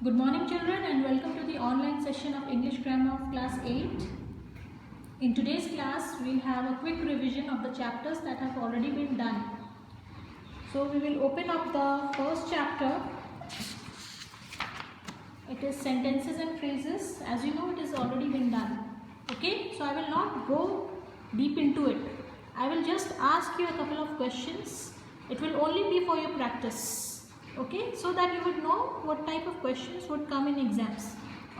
Good morning children and welcome to the online session of English Grammar of class 8. In today's class we'll have a quick revision of the chapters that have already been done. So we will open up the first chapter. It is sentences and phrases. As you know, it has already been done. Okay, so I will not go deep into it. I will just ask you a couple of questions. It will only be for your practice. Okay, so that you would know what type of questions would come in exams.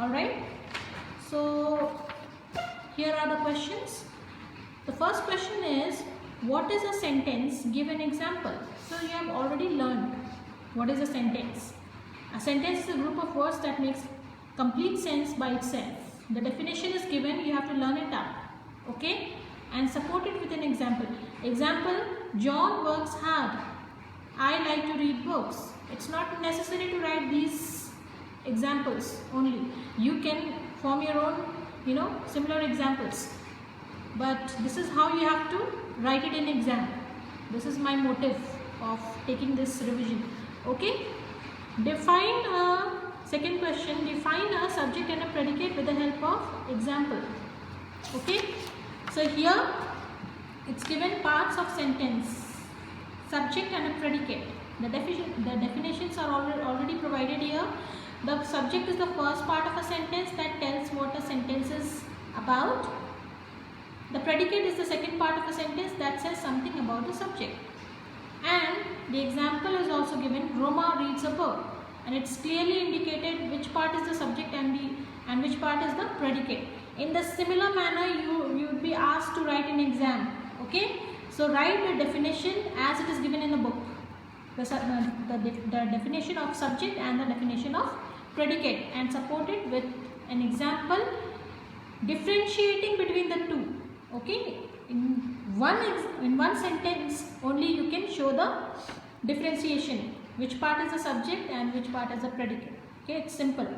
Alright, so here are the questions. The first question is, what is a sentence? Give an example. So you have already learned what is a sentence. A sentence is a group of words that makes complete sense by itself. The definition is given, you have to learn it up. Okay, and support it with an example. Example, John works hard. I like to read books. It's not necessary to write these examples only. You can form your own, similar examples. But this is how you have to write it in exam. This is my motive of taking this revision. Okay. Define a second question. Define a subject and a predicate with the help of example. Okay. So here it's given parts of sentence. Subject and a predicate. The definitions are already provided here. The subject is the first part of a sentence that tells what a sentence is about. The predicate is the second part of a sentence that says something about the subject. And the example is also given. Roma reads a book, and it's clearly indicated which part is the subject and which part is the predicate. In the similar manner, you would be asked to write an exam. Okay. So write the definition as it is given in the book. The definition of subject and the definition of predicate, and support it with an example differentiating between the two. Okay, in one sentence only you can show the differentiation, which part is the subject and which part is the predicate. Okay, it's simple.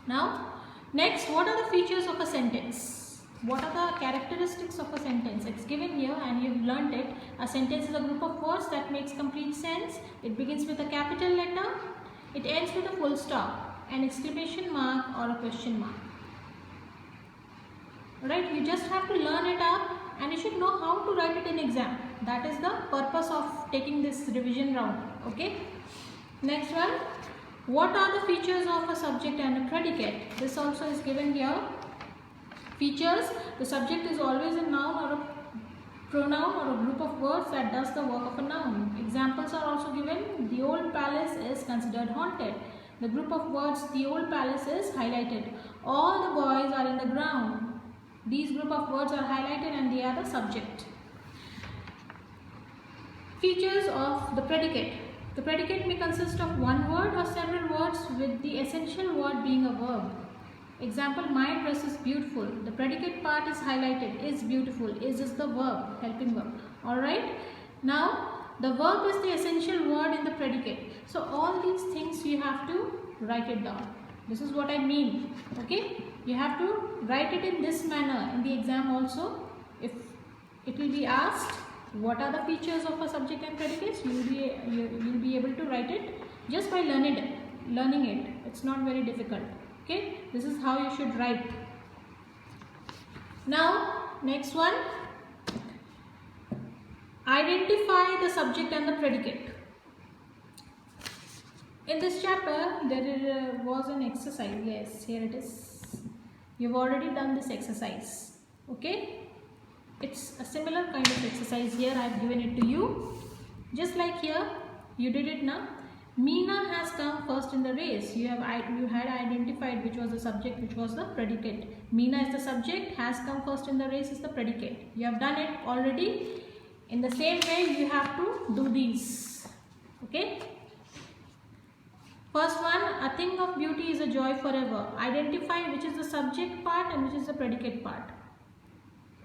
Now next, what are the features of a sentence? What are the characteristics of a sentence? It's given here and you've learned it. A sentence is a group of words that makes complete sense. It begins with a capital letter. It ends with a full stop, an exclamation mark or a question mark. Alright, you just have to learn it up and you should know how to write it in exam. That is the purpose of taking this revision round. Okay. Next one. What are the features of a subject and a predicate? This also is given here. Features, the subject is always a noun or a pronoun or a group of words that does the work of a noun. Examples are also given. The old palace is considered haunted. The group of words the old palace is highlighted. All the boys are in the ground. These group of words are highlighted and they are the subject. Features of the predicate. The predicate may consist of one word or several words with the essential word being a verb. Example, my dress is beautiful. The predicate part is highlighted. Is beautiful. Is the verb, helping verb. Alright. Now, the verb is the essential word in the predicate. So, all these things you have to write it down. This is what I mean. Okay. You have to write it in this manner in the exam also. If it will be asked, what are the features of a subject and predicates, you will be able to write it just by learning it. It's not very difficult. Okay, this is how you should write. Now, next one. Identify the subject and the predicate. In this chapter, there was an exercise. Yes, here it is. You've already done this exercise. Okay, it's a similar kind of exercise here. I've given it to you. Just like here, you did it now. Meena has come first in the race. You had identified which was the subject, which was the predicate. Meena is the subject, has come first in the race is the predicate. You have done it already. In the same way, you have to do these. Okay. First one, a thing of beauty is a joy forever. Identify which is the subject part and which is the predicate part.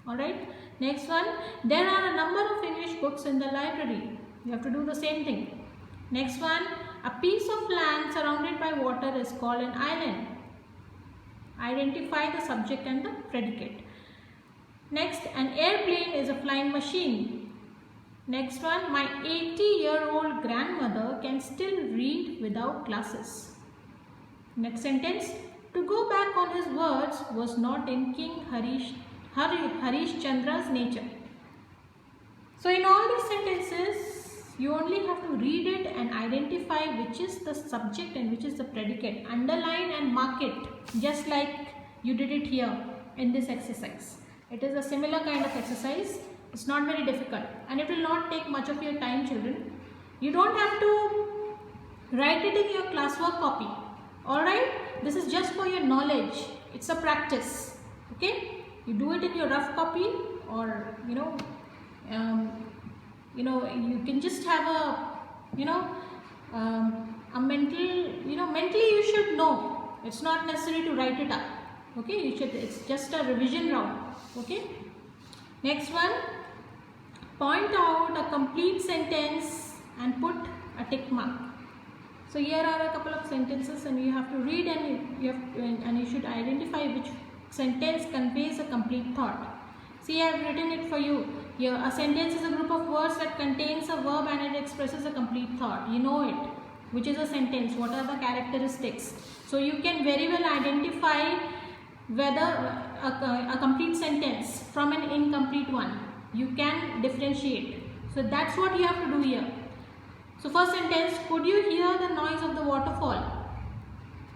Alright. Next one, there are a number of English books in the library. You have to do the same thing. Next one, a piece of land surrounded by water is called an island. Identify the subject and the predicate. Next, an airplane is a flying machine. Next one, my 80-year-old grandmother can still read without glasses. Next sentence. To go back on his words was not in King Harish Chandra's nature. So in all these sentences, you only have to read it and identify which is the subject and which is the predicate. Underline and mark it, just like you did it here in this exercise. It is a similar kind of exercise. It's not very difficult and it will not take much of your time, children. You don't have to write it in your classwork copy. Alright, this is just for your knowledge. It's a practice. Okay, you do it in your rough copy, or you can just have a mentally you should know. It's not necessary to write it up. Okay, it's just a revision round. Okay, next one. Point out a complete sentence and put a tick mark. So here are a couple of sentences and you have to read and you should identify which sentence conveys a complete thought. See, I have written it for you. Here, a sentence is a group of words that contains a verb and it expresses a complete thought. You know it. Which is a sentence? What are the characteristics? So you can very well identify whether a complete sentence from an incomplete one. You can differentiate. So that's what you have to do here. So first sentence, could you hear the noise of the waterfall?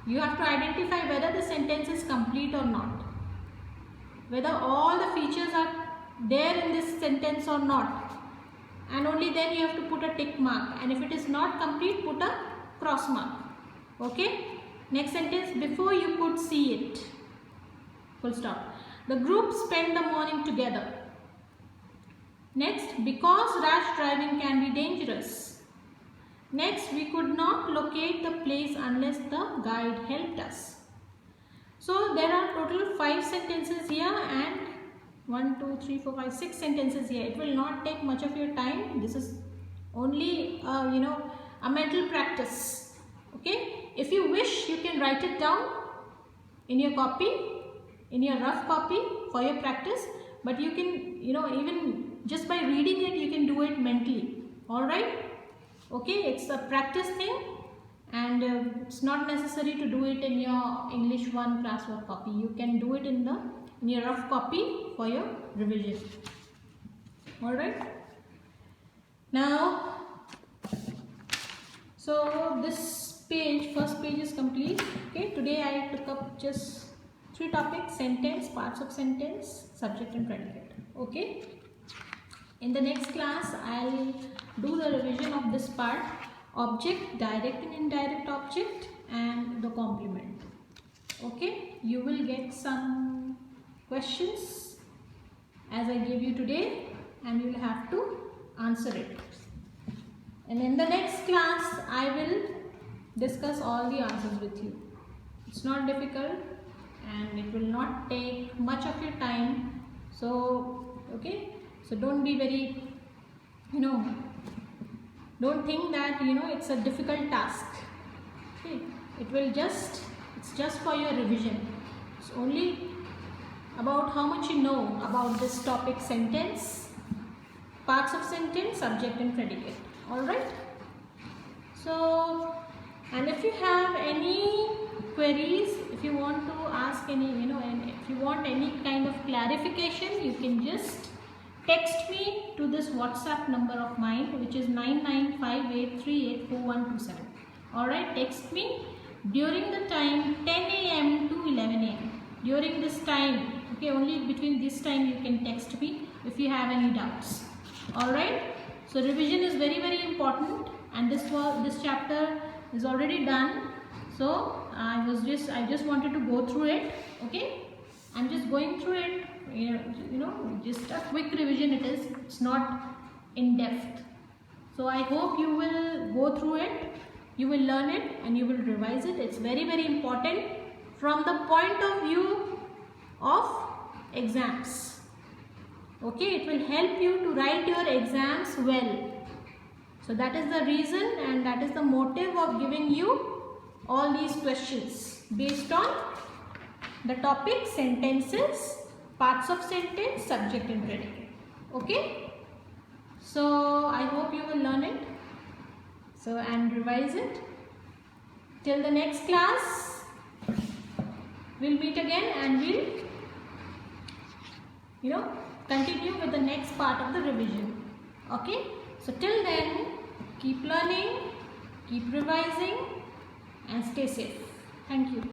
You have to identify whether the sentence is complete or not. Whether all the features are there in this sentence or not. And only then you have to put a tick mark. And if it is not complete, put a cross mark. Okay? Next sentence, before you could see it. Full stop. The group spent the morning together. Next, because rash driving can be dangerous. Next, we could not locate the place unless the guide helped us. So there are total 5 sentences here and 6 sentences here. It will not take much of your time. This is only a mental practice. Okay. If you wish, you can write it down in your copy, in your rough copy for your practice. But you can, even just by reading it, you can do it mentally. All right. Okay, it's a practice thing and it's not necessary to do it in your English 1 classwork copy. You can do it in your rough copy for your revision. Alright. Now, so this page, first page is complete. Okay, today I took up just 3 topics: sentence, parts of sentence, subject and predicate. Okay. In the next class, I'll do the revision of this part: object, direct and indirect object, and the complement. Okay, you will get some questions as I gave you today and you will have to answer it. And in the next class, I will discuss all the answers with you. It's not difficult and it will not take much of your time. So, okay. So don't be very, don't think that, it's a difficult task. Okay. It's just for your revision. It's only about how much you know about this topic: sentence, parts of sentence, subject and predicate. Alright. So, and if you have any queries, if you want to ask any, and if you want any kind of clarification, you can just text me to this WhatsApp number of mine, which is 9958384127. Alright, text me during the time 10 AM to 11 AM. During this time, okay, only between this time you can text me if you have any doubts. Alright, so revision is very, very important, and this chapter is already done. So I just wanted to go through it. Okay, I'm just going through it. Just a quick revision it is. It's not in depth. So I hope you will go through it, you will learn it and you will revise it. It's very, very important from the point of view of exams. Okay, it will help you to write your exams well. So that is the reason and that is the motive of giving you all these questions based on the topic sentences, parts of sentence, subject and predicate. Okay, so I hope you will learn it and revise it. Till the next class, we'll meet again and we'll continue with the next part of the revision. Okay, so till then, keep learning, keep revising and stay safe. Thank you.